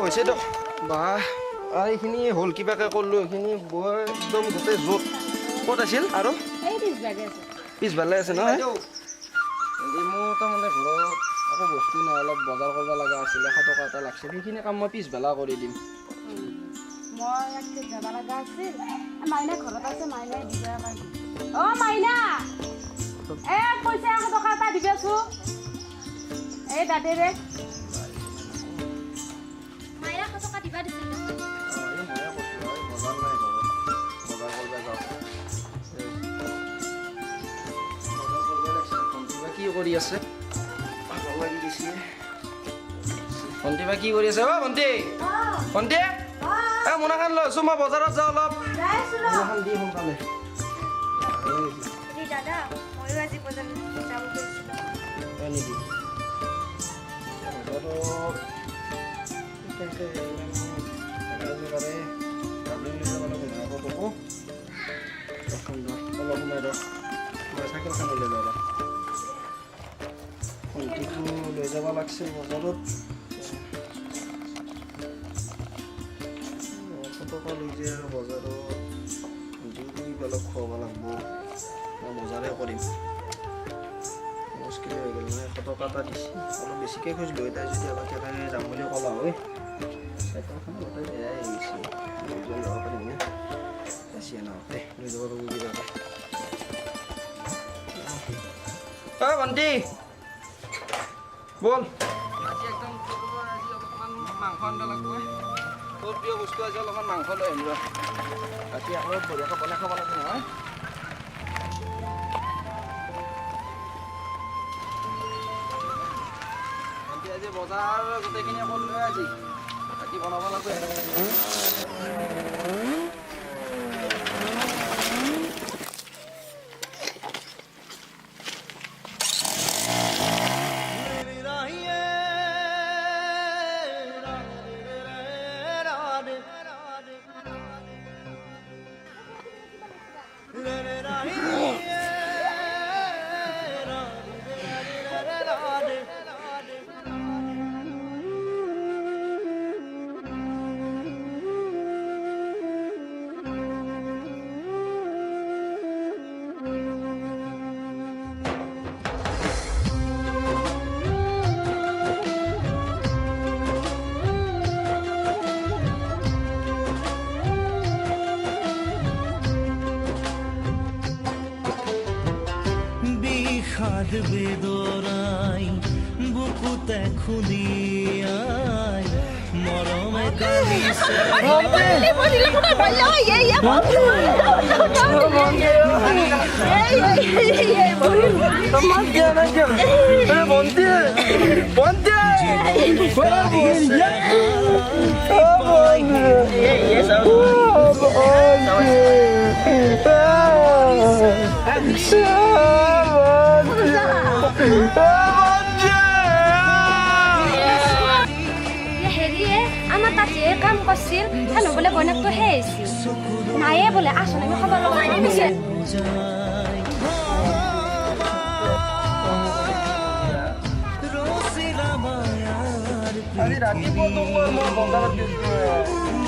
হৈছে দিয়ক বা আৰু এইখিনি হ'ল কিবাকে কৰিলোঁ এইখিনি বৰ একদম গোটেই য'ত ক'ত আছিল আৰু পিছফালে আছে নহয় মোৰ তাৰমানে ঘৰত একো বস্তু নাই অলপ বজাৰ কৰিব লগা আছিলে 100 টকা এটা লাগিছিল সেইখিনি কাম মই পিছবেলা কৰি দিম মই যাব লগা আছিল মাইনা ঘৰত আছে মাইনাই দিব অ মাইনা এ পইচা 100 টকা এটা দিবেছো এই দাদেৰে মাইনা 100 টকা দিবা দিছিল কি কৰি আছে ভণ্টি বা কি কৰি আছে অ ভণ্টি ভণ্টি এ মোনাখান লৈ আছো মই বজাৰত যাওঁ অলপ মোনাখান দি সোনকালে দাদা ময়ো আজি বজাৰত যাব গৈছিলোঁ লৈ যাব লাগছে বজাৰত 100 টকা লৈ যায় আৰু বজাৰত অলপ খুৱাব লাগিব মই বজাৰে কৰিম মুস্কিল হৈ গ'ল নহয় 100 টকা এটা দিছে অলপ বেছিকৈ খুজিলোঁ তাই যদি অলপ কেনেকৈ যাম বুলি ক'লা হয় চাইকেলখন গোটেই বেয়াই আহিছে লৈ যাব পাৰিম নে বেছিয়ে নহওঁতে লৈ যাব পাৰিব অ ভণ্টি বল আজি একদম আজি অলপমান মাংস আনিব লাগিব তোৰ প্ৰিয় বস্তু আজি অলপমান মাংস লৈ আহিলোঁ ৰাতি আকৌ বঢ়িয়াকৈ বনাই খাব লাগে নহয় ভণ্টি আজি বজাৰ গোটেইখিনি কৰিলোঁ আজি ৰাতি বনাব লাগিব বিষাদ বেদনাই বুকুতে খুলিয়াই মৰমে কালিছে হেৰিয়ে আমাৰ তাতে কাম কৰিছিল হেনো বোলে বইনাকটো হে আহিছিল নায়ে বোলে আচোন আমি খবৰ ল'ব লাগিছে আজি ৰাতিপুৱা মই বজাৰত গৈছিলোঁ